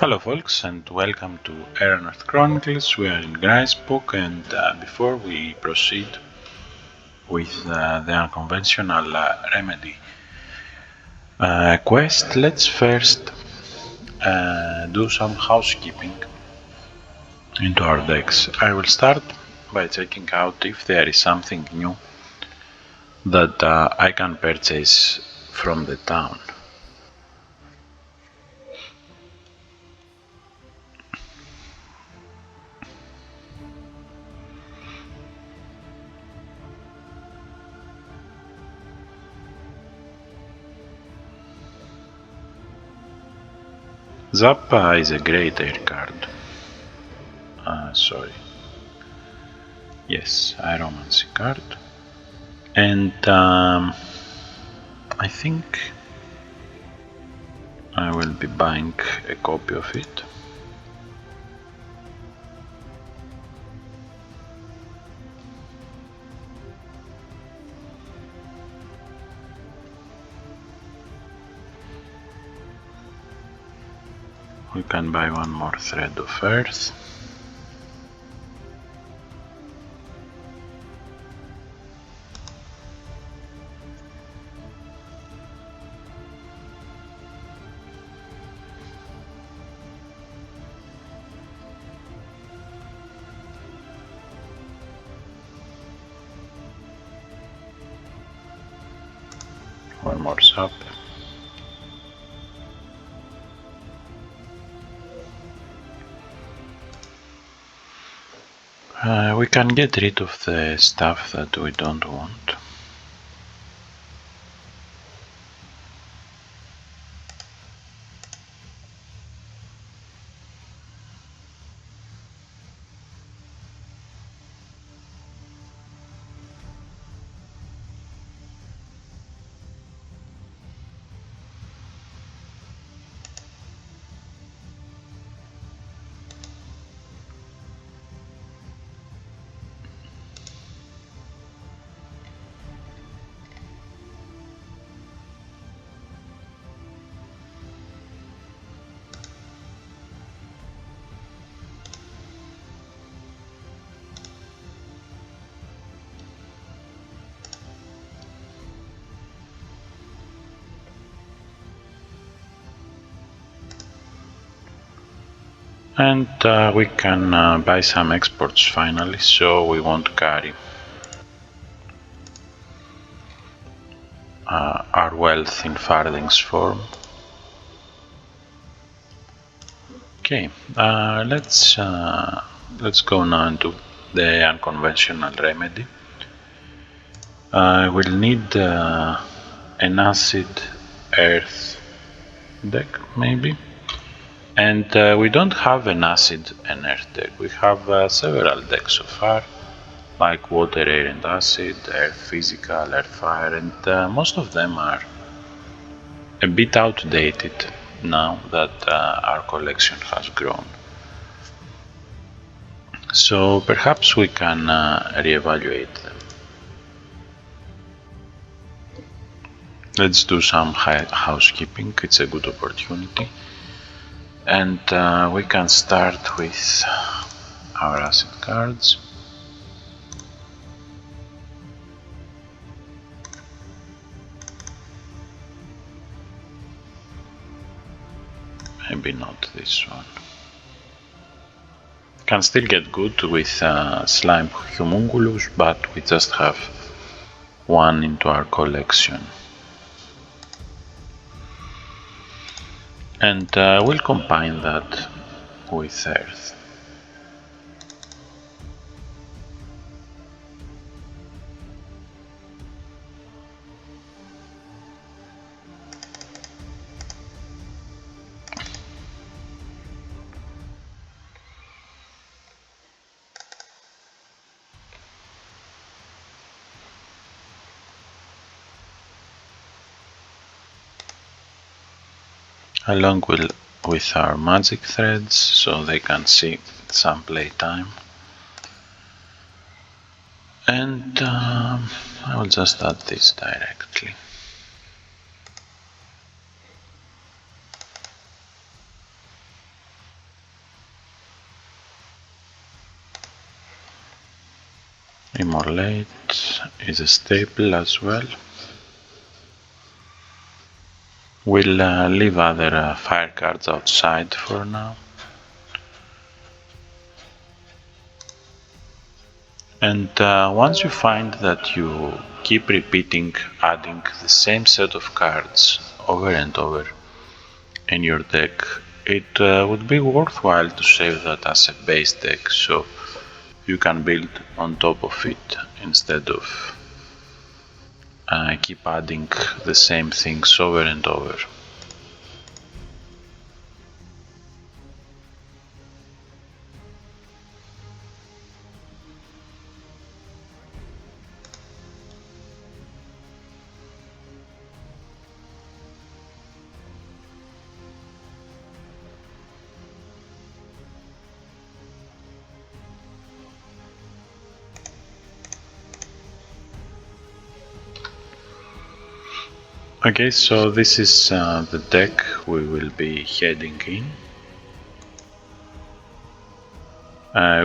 Hello folks and welcome to Erannorth Chronicles. We are in Grysbog and before we proceed with the unconventional remedy quest, let's first do some housekeeping into our decks. I will start by checking out if there is something new that I can purchase from the town. Zappa is a great air card. Sorry. Yes, Aeromancy card. And I think I will be buying a copy of it. We can buy one more thread of earth. One more sap. We can get rid of the stuff that we don't want. And we can buy some exports finally, so we won't carry our wealth in farthings form. Okay, let's go now into the unconventional remedy. We'll need an acid earth deck maybe, and we don't have an acid and earth deck. We have several decks so far, like water, air and acid, earth physical, earth fire, and most of them are a bit outdated now that our collection has grown. So perhaps we can reevaluate them. Let's do some housekeeping, it's a good opportunity. And we can start with our acid cards. Maybe not this one. Can still get good with slime homunculus, but we just have one into our collection. And we'll combine that with earth. Along with our magic threads, so they can see some playtime. And I will just add this directly. Immolate is a staple as well. We'll leave other fire cards outside for now. And once you find that you keep repeating adding the same set of cards over and over in your deck, it would be worthwhile to save that as a base deck so you can build on top of it instead of keep adding the same things over and over. Okay, so this is the deck we will be heading in.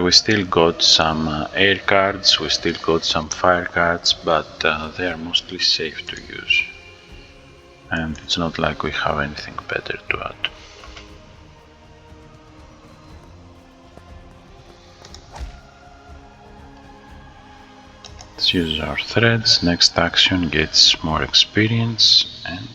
We still got some air cards, we still got some fire cards, but they are mostly safe to use. And it's not like we have anything better to add. Let's use our threads. Next action gets more experience and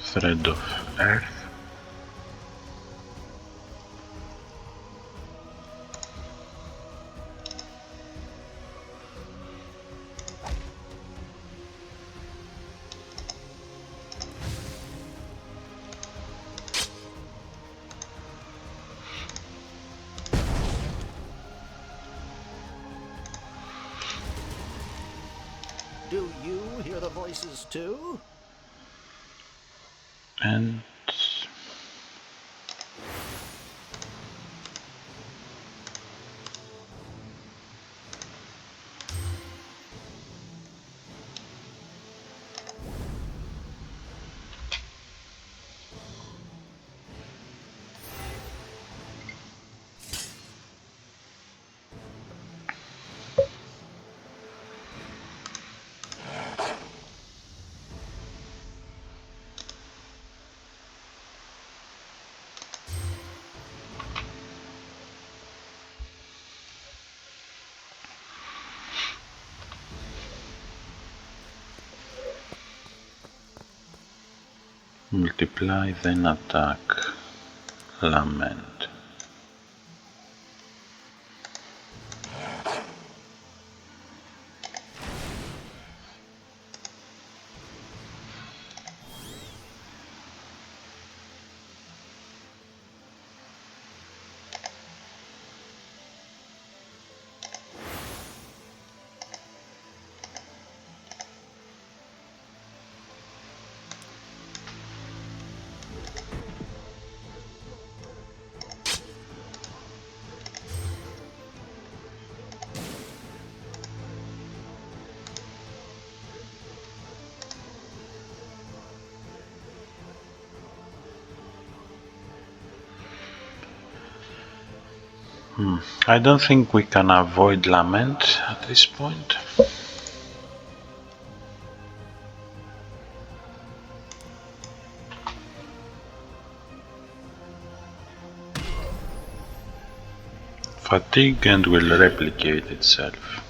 thread of earth. Do you hear the voices too? And multiply, then attack, lament. I don't think we can avoid lament at this point. fatigue and will replicate itself.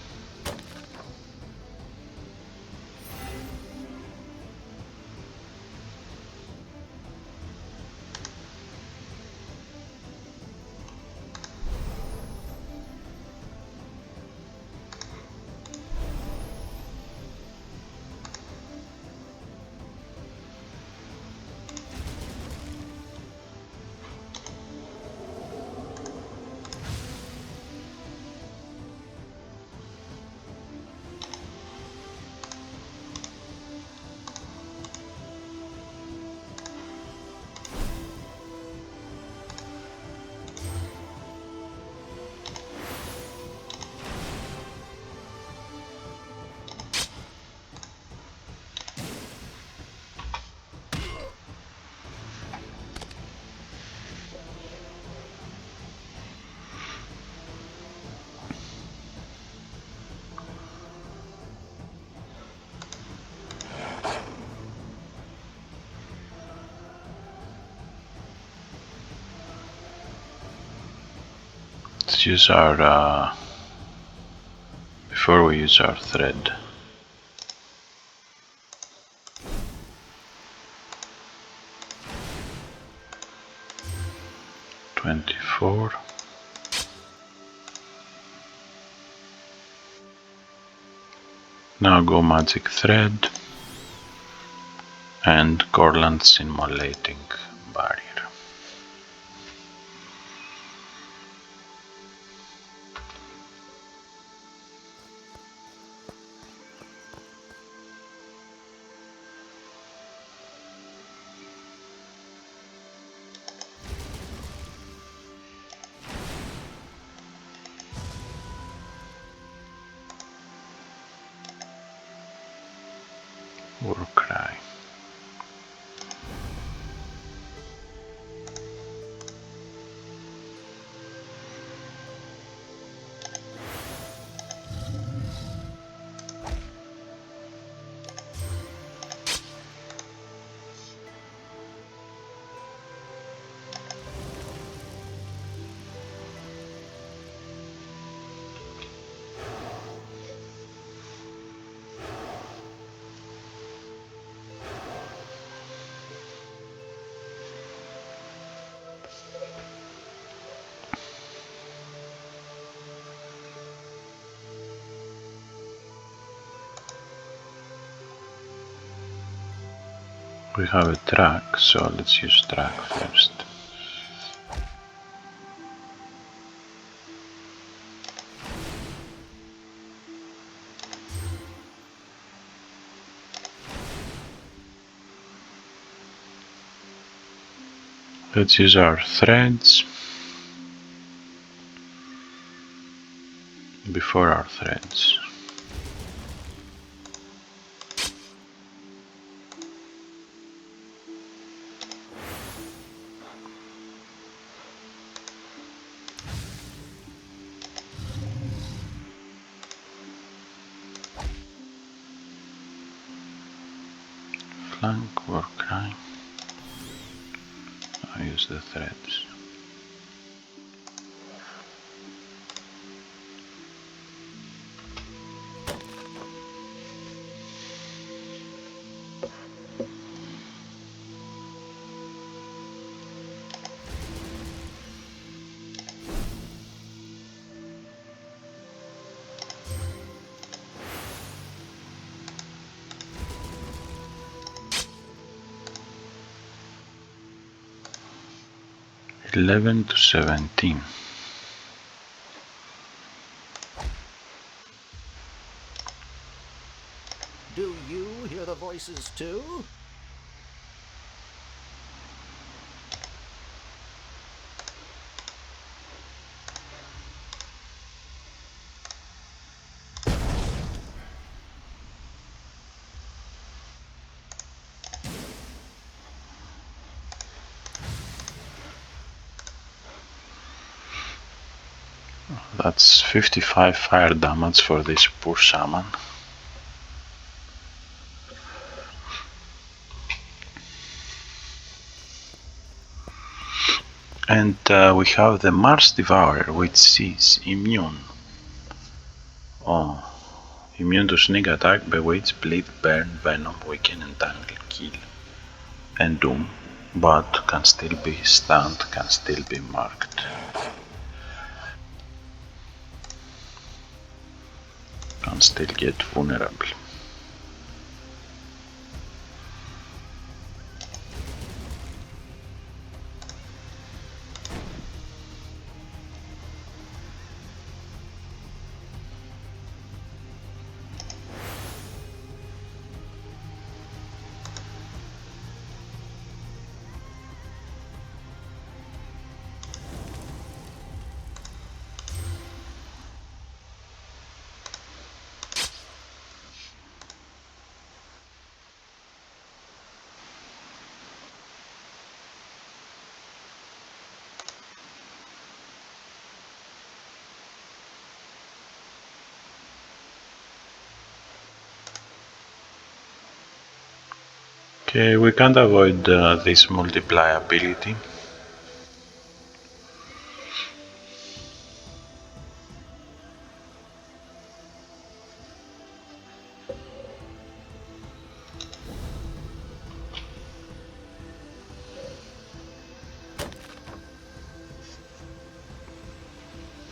Let's use our before we use our thread. $24. Now go magic thread and Corland's immolating barrier. War cry. We have a track, so let's use track first. Let's use our threads before our threads. Flank, war cry. I use the threads. $11 to $17. Do you hear the voices too? That's 55 fire damage for this poor shaman. And we have the Mars Devourer, which is immune. Oh, immune to sneak attack, bewitch, bleed, burn, venom, weaken, entangle, kill, and doom, but can still be stunned, can still be marked. Can still get vulnerable. Okay, we can't avoid this multiply ability.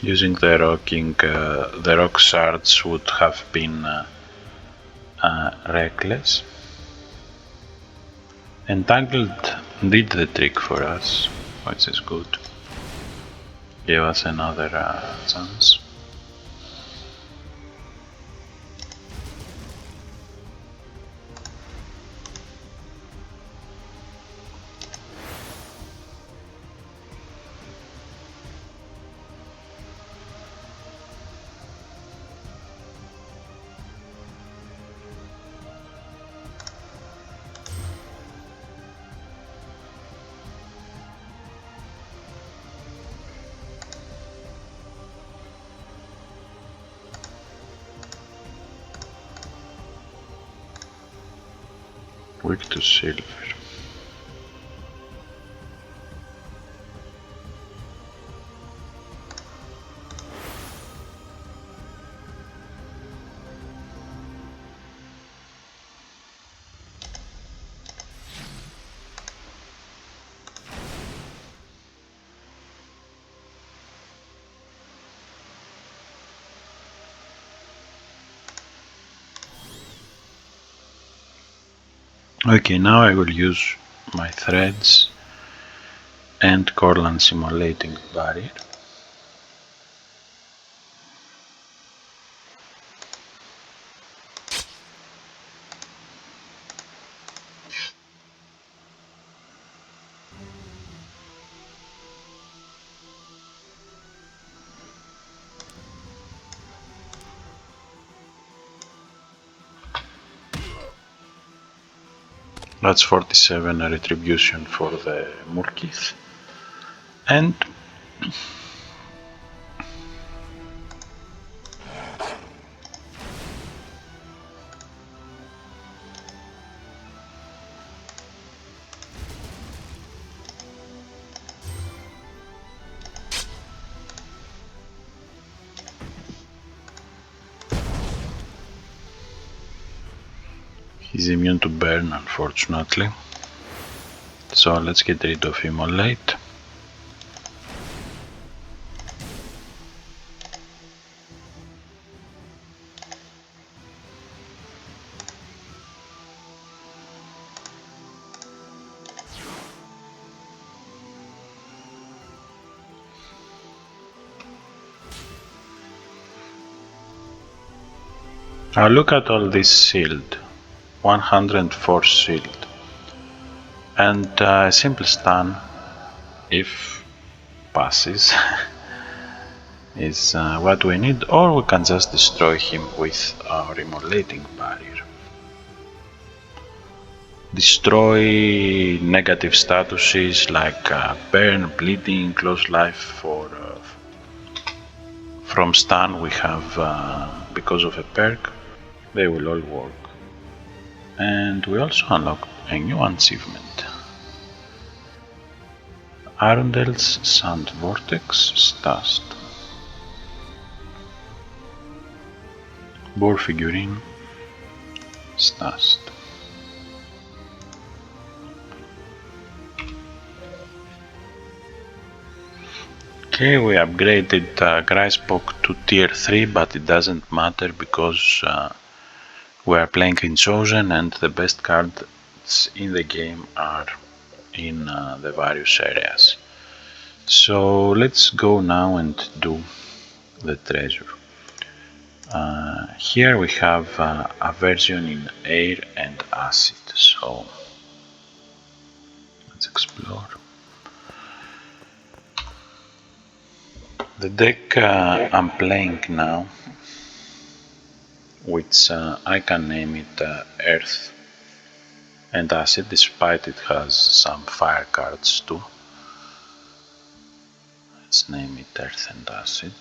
Using the rock shards would have been reckless. Entangled did the trick for us, which is good. Gave us another chance. Weak to silver. Okay, now I will use my threads and Corlan simulating barrier. That's 47 retribution for the Murkith. And he's immune to burn, unfortunately. So let's get rid of Immolate. Now look at all this shield. 104 shield. And a simple stun, if passes, is what we need, or we can just destroy him with our immolating barrier. Destroy negative statuses like burn, bleeding, close life, from stun we have because of a perk. They will all work. And we also unlocked a new achievement. Arundel's Sand Vortex, Stast. Boar Figurine, Stast. Okay, we upgraded Grysbog to tier 3, but it doesn't matter because we are playing in Chosen and the best cards in the game are in the various areas. So let's go now and do the treasure. Here we have a version in air and acid, so let's explore. The deck I'm playing now, which I can name it Earth and Acid, despite it has some fire cards too. Let's name it Earth and Acid.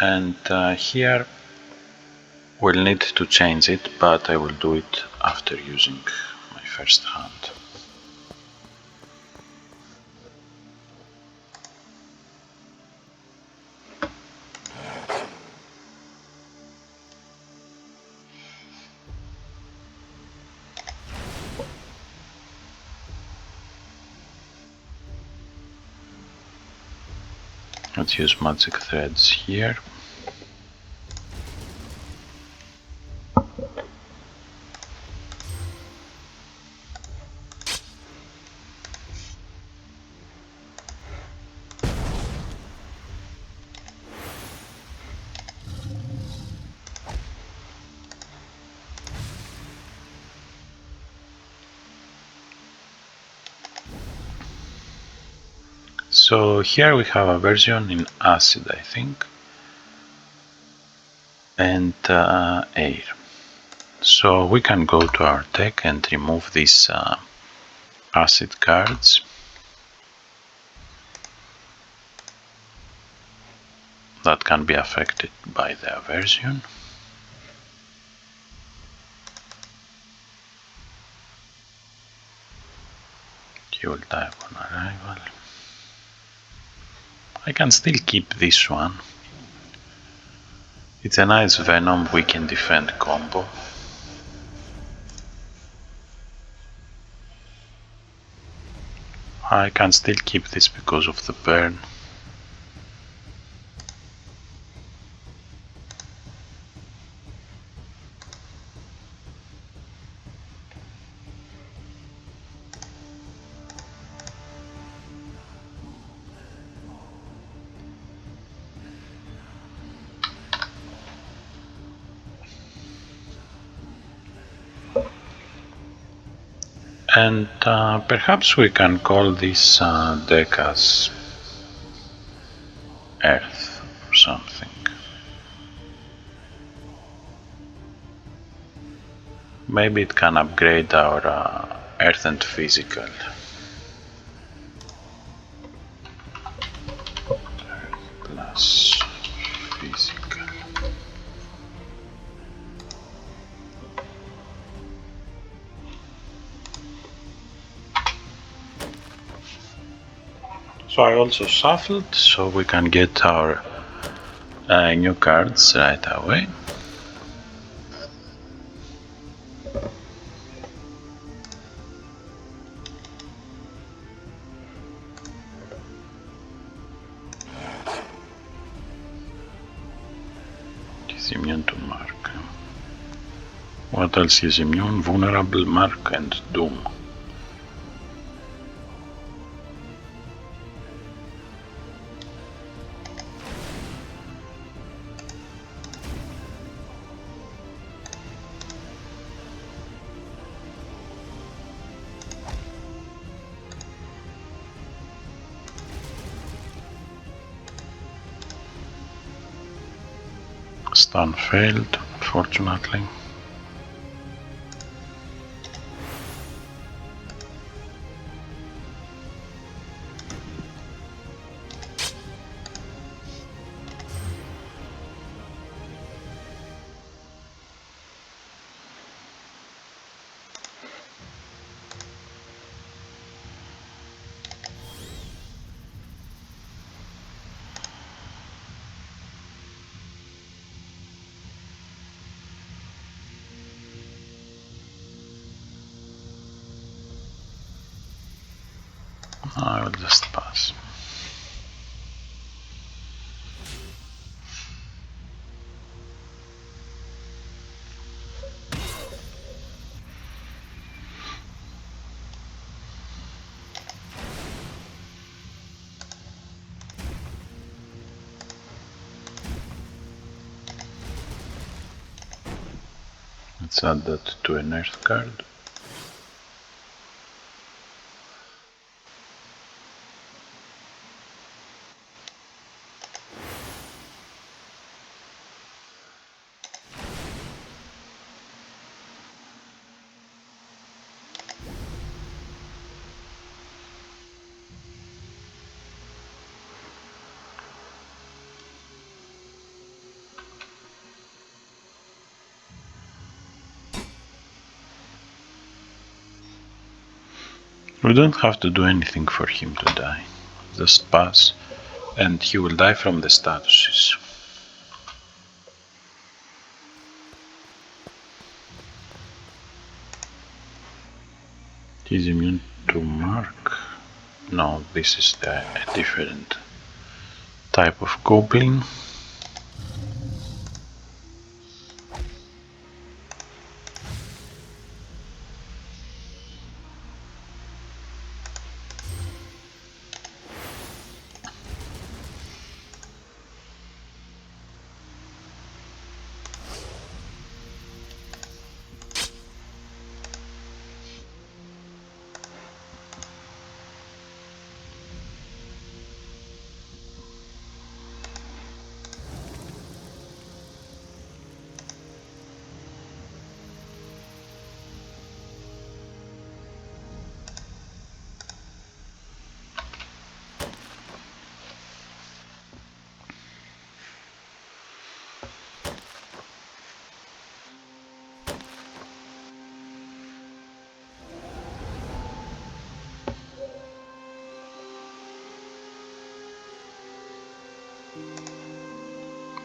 And here we'll need to change it, but I will do it after using my first hand. Let's use magic threads here. So here we have a version in acid, I think, and air. So we can go to our deck and remove these acid cards. That can be affected by the aversion. He will die upon arrival. I can still keep this one. It's a nice Venom we can defend combo. I can still keep this because of the burn. And perhaps we can call this deck as Earth or something. Maybe it can upgrade our Earth and Physical. Earth plus Physical. So I also shuffled so we can get our new cards right away. Is immune to Mark. What else is immune? Vulnerable, Mark, and Doom. Stun failed, unfortunately. I will just pass. Let's add that to an earth card. We don't have to do anything for him to die. Just pass, and he will die from the statuses. He's immune to mark. No, this is a different type of goblin.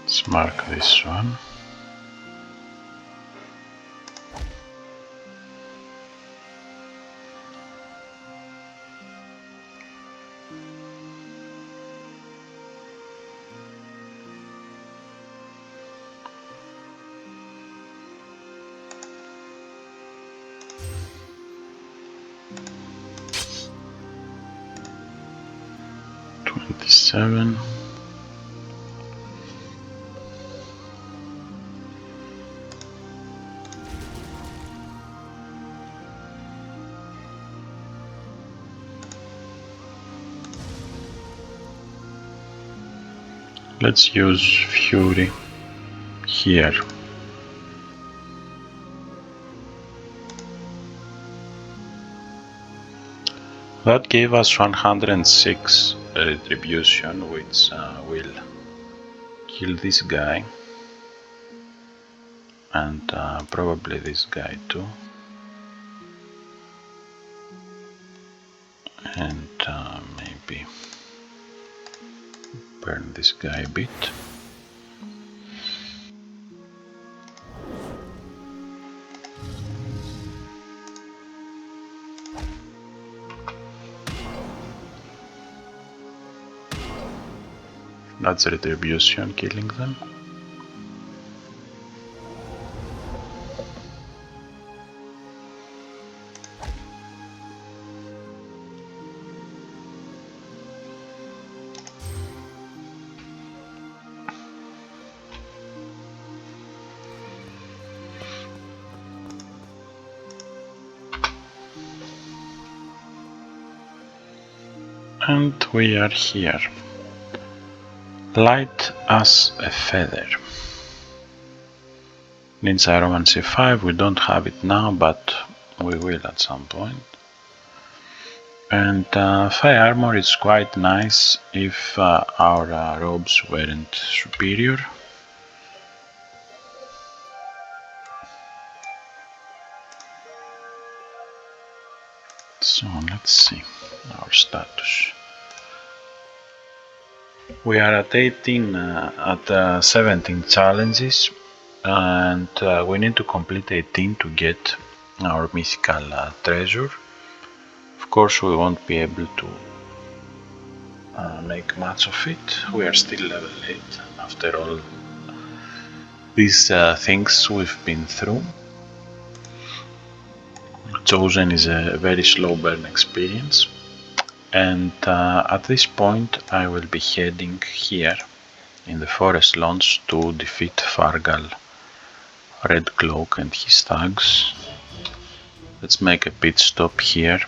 Let's mark this one. Seven. Let's use Fury here. That gave us 106 retribution, which will kill this guy and probably this guy too, and maybe burn this guy a bit. That's retribution killing them. And we are here. Light as a feather. Needs Aromancy 5, we don't have it now, but we will at some point. And Fire Armor is quite nice if our robes weren't superior. So let's see our status. We are at 18, at 17 challenges, and we need to complete 18 to get our mythical treasure. Of course, we won't be able to make much of it. We are still level 8 after all these things we've been through. Chosen is a very slow burn experience, and at this point I will be heading here in the forest launch to defeat Fargal, Red Cloak and his thugs. Let's make a pit stop here.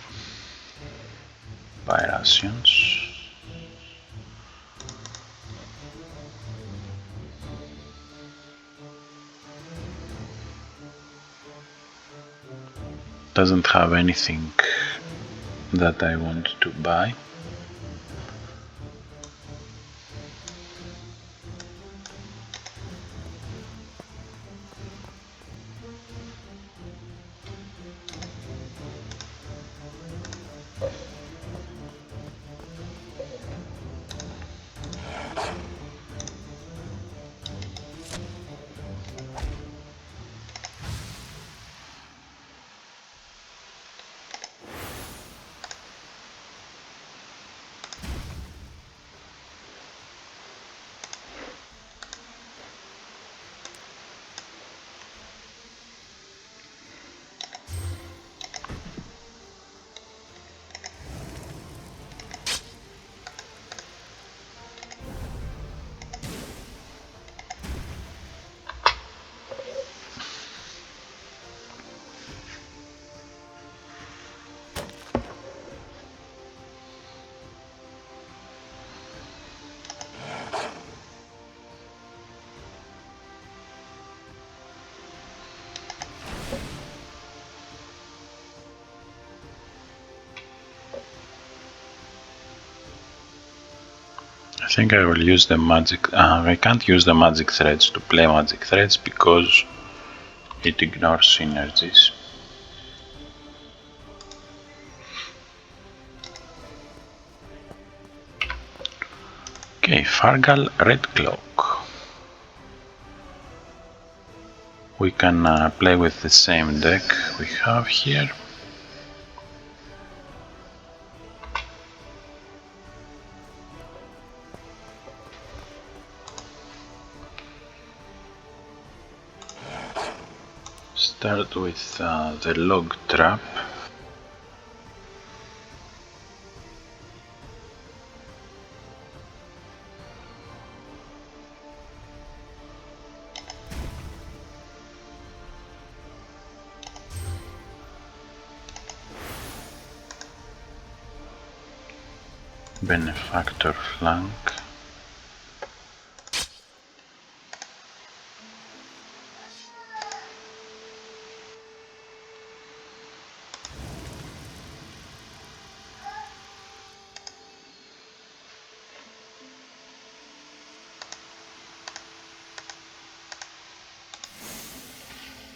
Buy rations. Doesn't have anything that I want to buy. I think I will use the magic. I can't use the magic threads to play magic threads because it ignores synergies. Okay, Fargal Red Cloak. We can play with the same deck we have here. Start with the log trap. Benefactor flank.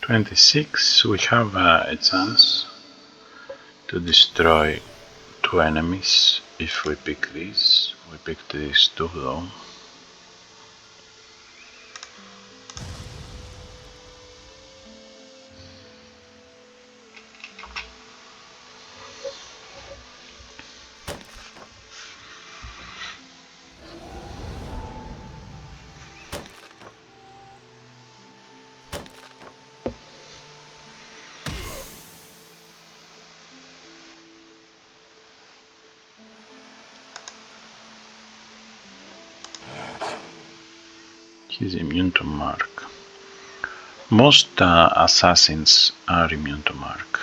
(26). We have a chance to destroy 2 enemies if we pick these. We picked these 2 though. He's immune to mark. Most assassins are immune to mark.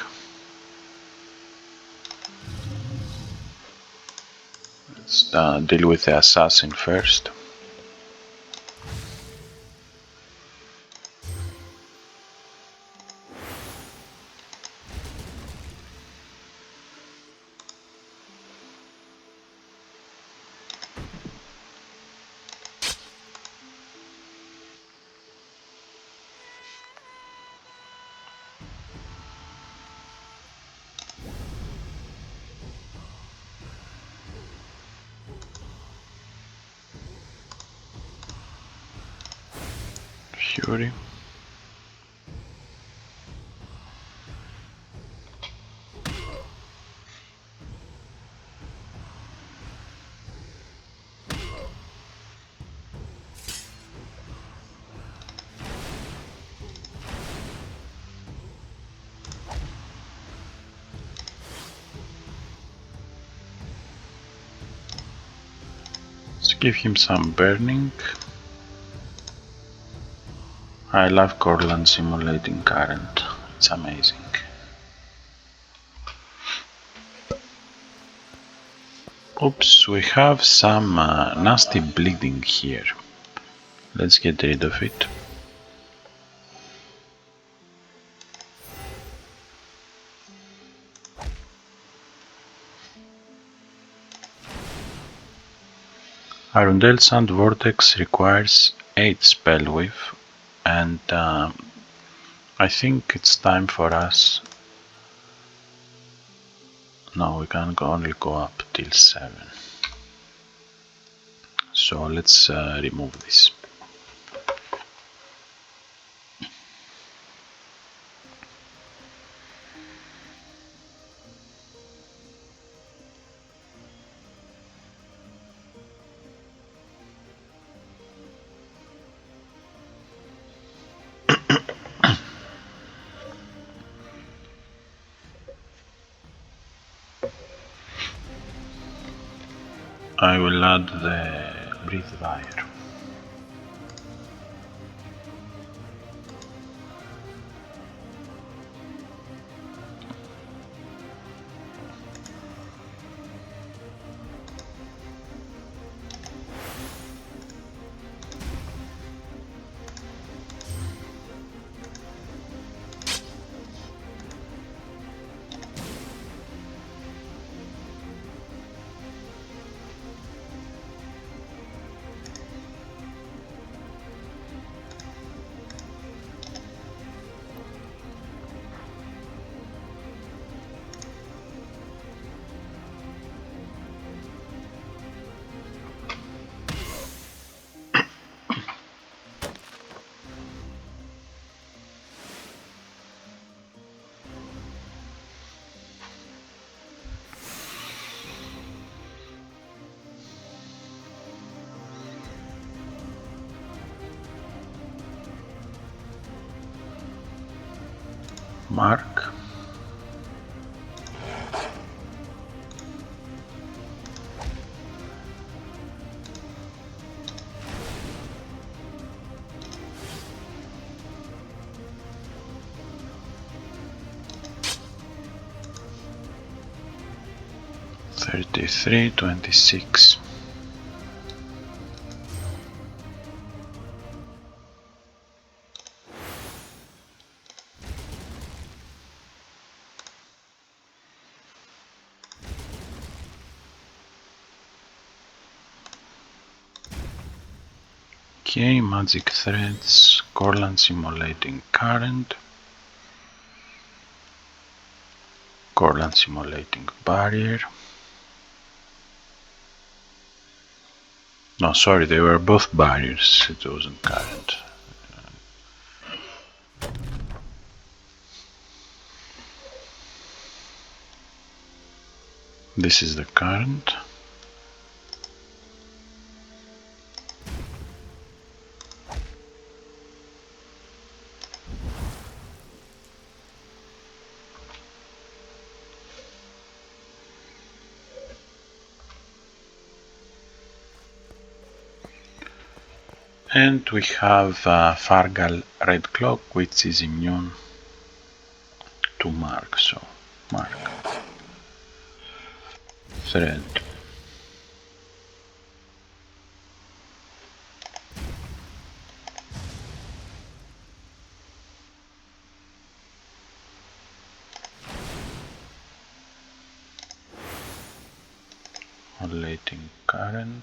Let's deal with the assassin first. Fury. Let's give him some burning. I love Corland simulating current. It's amazing. Oops, we have some nasty bleeding here. Let's get rid of it. Arundel Sand Vortex requires 8 spell wave, and I think it's time for us. No, we can only go up till 7. So let's remove this. I will add the breathe wire. Mark. $33, $26. Okay, magic threads, Corland simulating current, Corland simulating barrier. No, sorry, they were both barriers, it wasn't current. This is the current. And we have Fargal Red Cloak, which is immune to Mark, so Mark. Thread. Modulating current.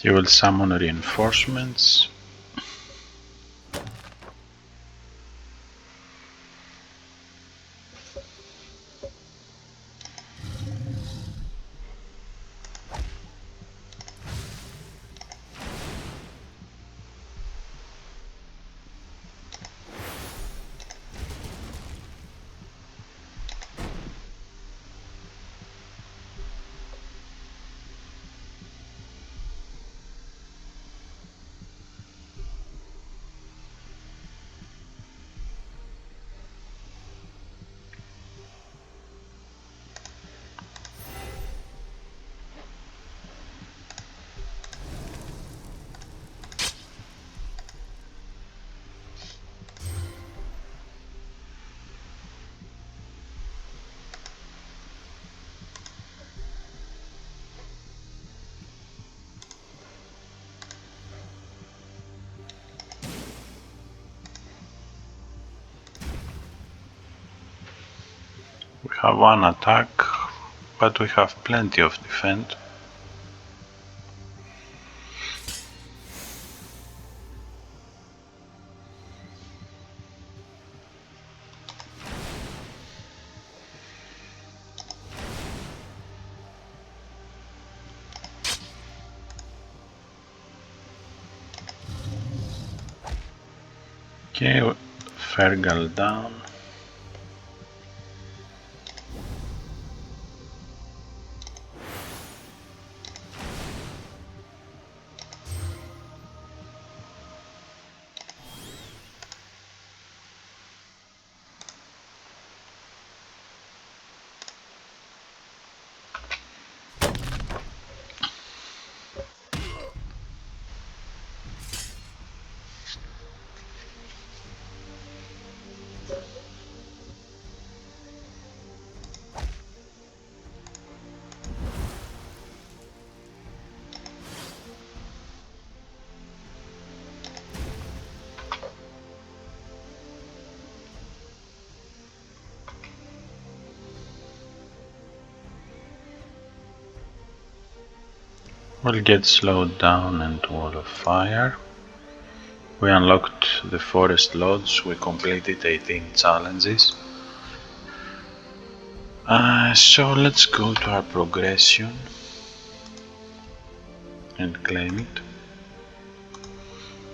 You will summon reinforcements. have one attack, but we have plenty of defense. Okay, Fergal down. We'll get slowed down and Wall of Fire. We unlocked the Forest Lodge, we completed 18 challenges. So let's go to our progression and claim it.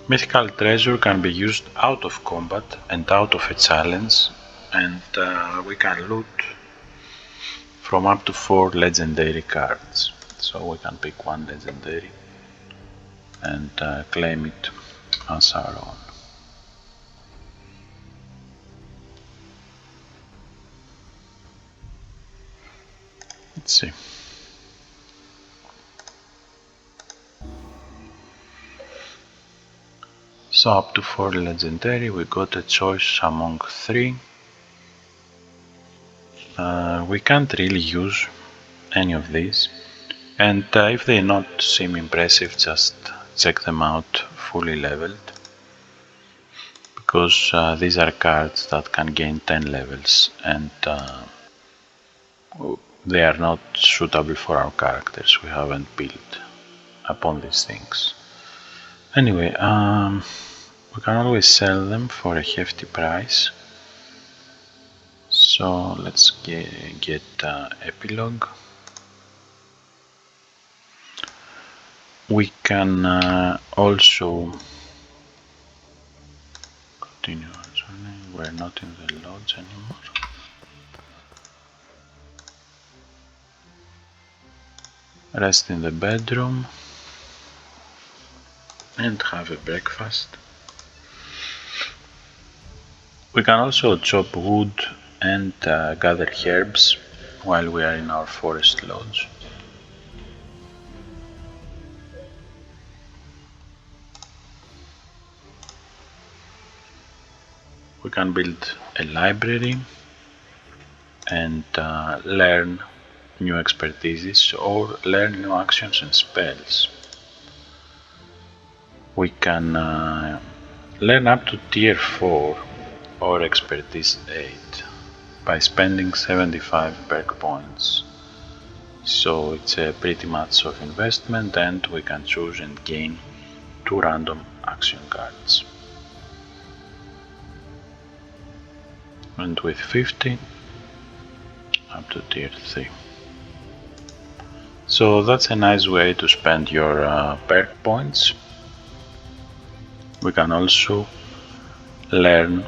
Mythical treasure can be used out of combat and out of a challenge, and we can loot from up to 4 legendary cards. So we can pick one legendary and claim it as our own. Let's see. So up to 4 legendary, we got a choice among 3. We can't really use any of these, and if they not seem impressive, just check them out fully leveled, because these are cards that can gain 10 levels, and they are not suitable for our characters. We haven't built upon these things. Anyway, we can always sell them for a hefty price. So let's get epilogue. We can also continue. We're not in the lodge anymore. Rest in the bedroom and have a breakfast. We can also chop wood and gather herbs while we are in our forest lodge. We can build a library and learn new expertises or learn new actions and spells. We can learn up to tier 4 or expertise 8 by spending 75 perk points. So it's a pretty much of investment, and we can choose and gain 2 random action cards. And with 50 up to tier 3. So that's a nice way to spend your perk points. We can also learn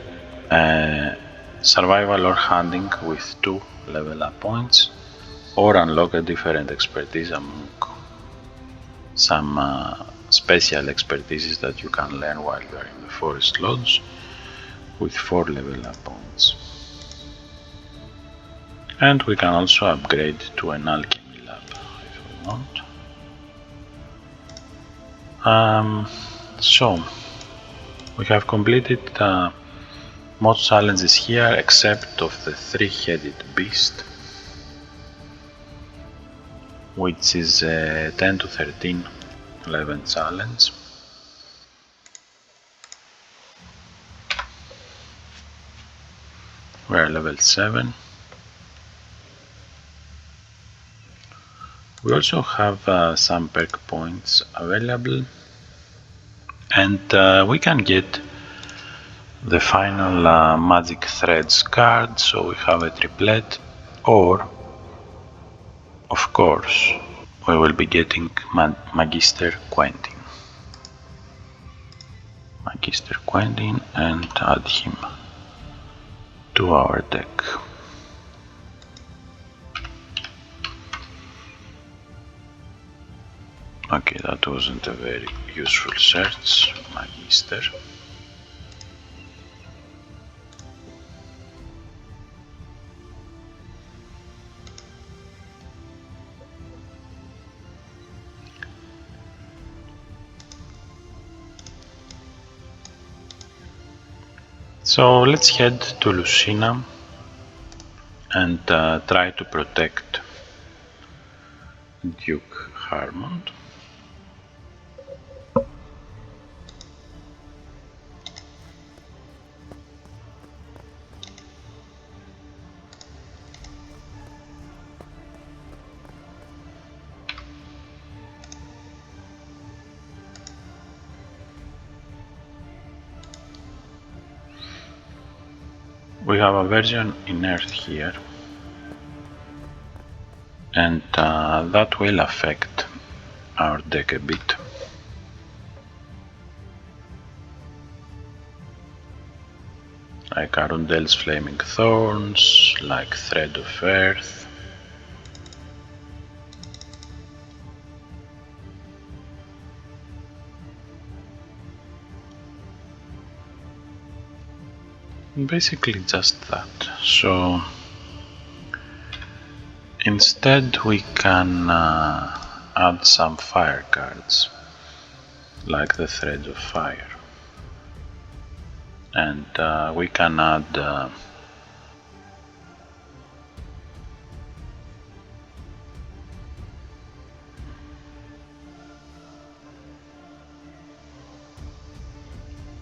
survival or hunting with 2 level up points, or unlock a different expertise among some special expertises that you can learn while you are in the forest lodge with 4 level up points. And we can also upgrade to an alchemy lab if we want. So we have completed most challenges here except of the 3-headed beast, which is a 10 to 13 level challenge. We are level 7. We also have some perk points available, and we can get the final magic threads card, so we have a triplet, or of course we will be getting Magister Quentin. Magister Quentin, and add him to our deck. Okay, that wasn't a very useful search, Magister. So let's head to Lucina and try to protect Duke Harmont. We have a version in Earth here, and that will affect our deck a bit. Like Arundel's Flaming Thorns, like Thread of Earth. Basically just that. So instead we can add some fire cards, like the Thread of Fire. And we can add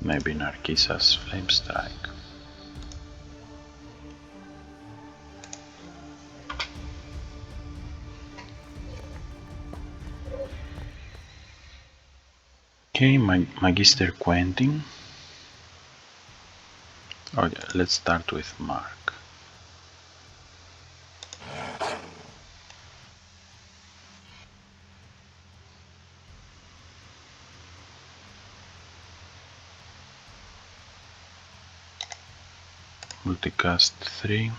maybe Narcissa's Flame Strike. Okay, Magister Quentin. Okay, let's start with Mark. Multicast 3.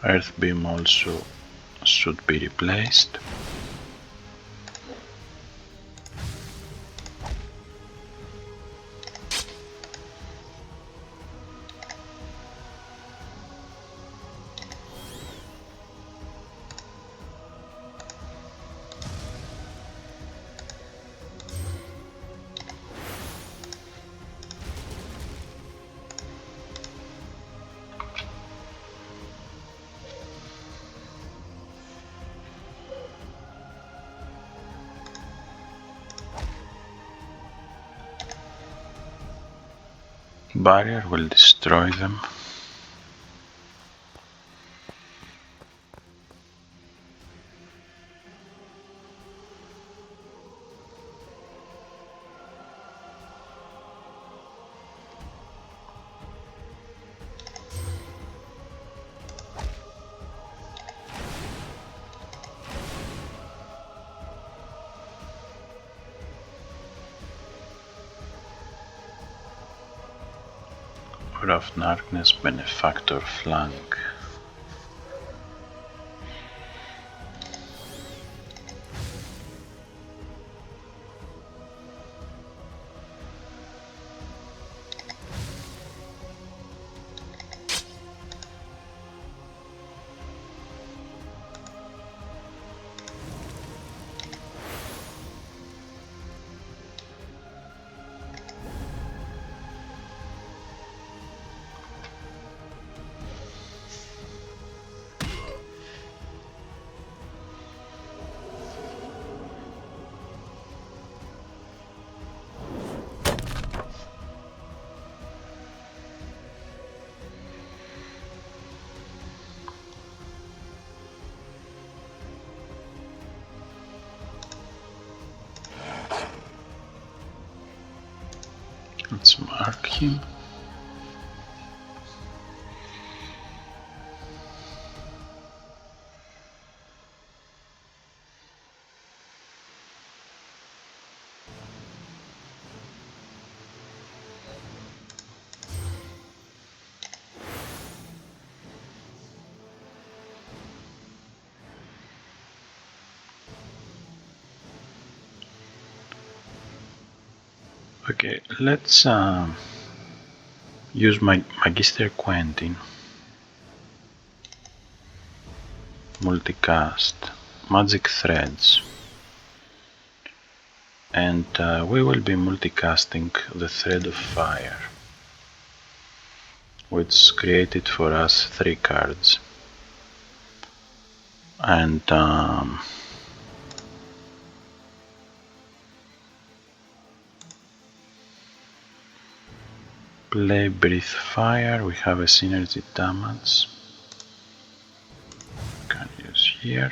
Earth Beam also should be replaced. Barrier will destroy them. Power of Darkness, Benefactor Flank. Let's mark him. Okay, let's use my Magister Quentin. Multicast Magic Threads. And we will be multicasting the Thread of Fire, which created for us 3 cards. And play Breathe Fire. We have a synergy damage. Can use here.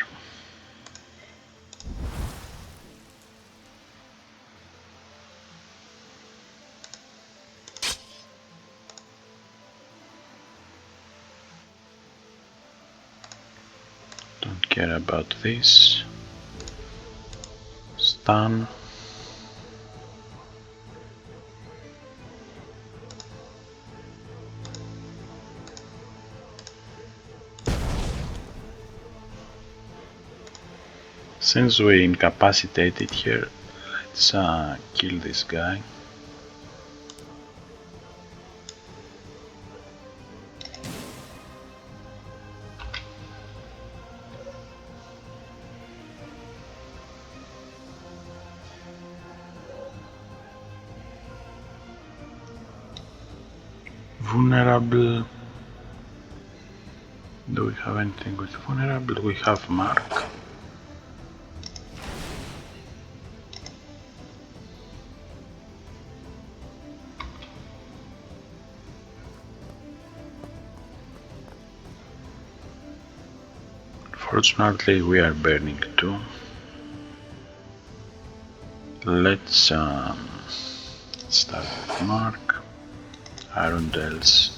Don't care about this. Stun. Since we incapacitated here, let's kill this guy. Vulnerable. Do we have anything with vulnerable? We have Mark. Fortunately, we are burning too. Let's start with Mark. Arundel's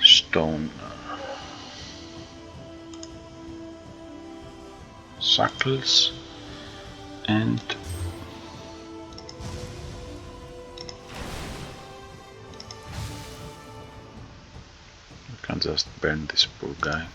Stone Shackles, and we can just burn this poor guy.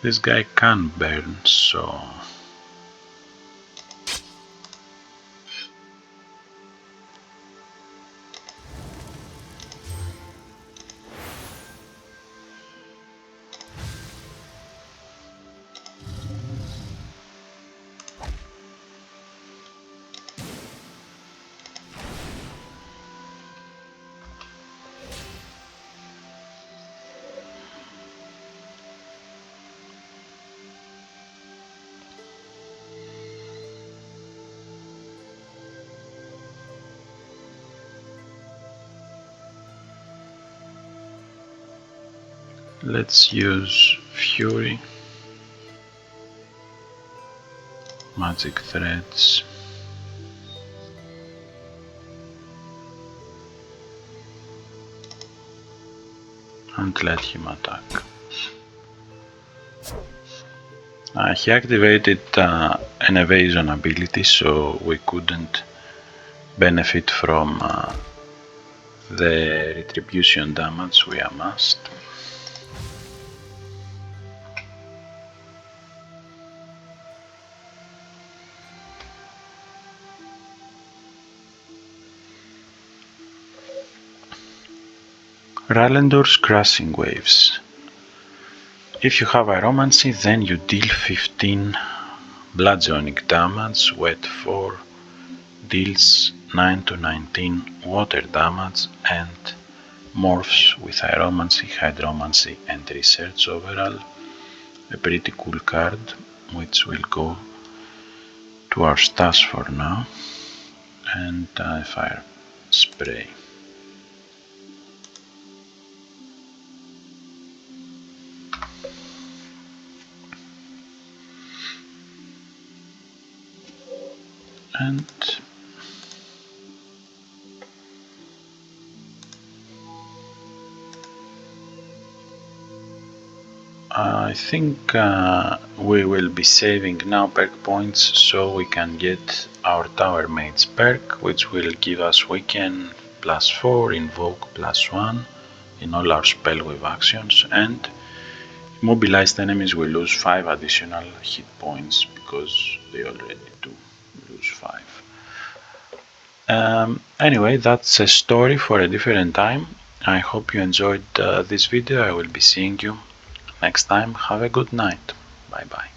This guy can burn, so Let's use Fury, Magic Threads, and let him attack. He activated an evasion ability, so we couldn't benefit from the retribution damage we amassed. Rallendor's Crushing Waves. If you have Aeromancy, then you deal 15 bludgeoning damage, Wet 4 deals 9 to 19 water damage, and morphs with Aeromancy, Hydromancy, and Research overall. A pretty cool card, which will go to our stash for now. And Fire Spray. And I think we will be saving now perk points so we can get our Tower Mage's perk, which will give us Weaken +4, Invoke +1 in all our Spellwave actions, and immobilized enemies will lose 5 additional hit points because they already do lose 5. Anyway, that's a story for a different time. I hope you enjoyed this video. I will be seeing you next time. Have a good night. Bye bye.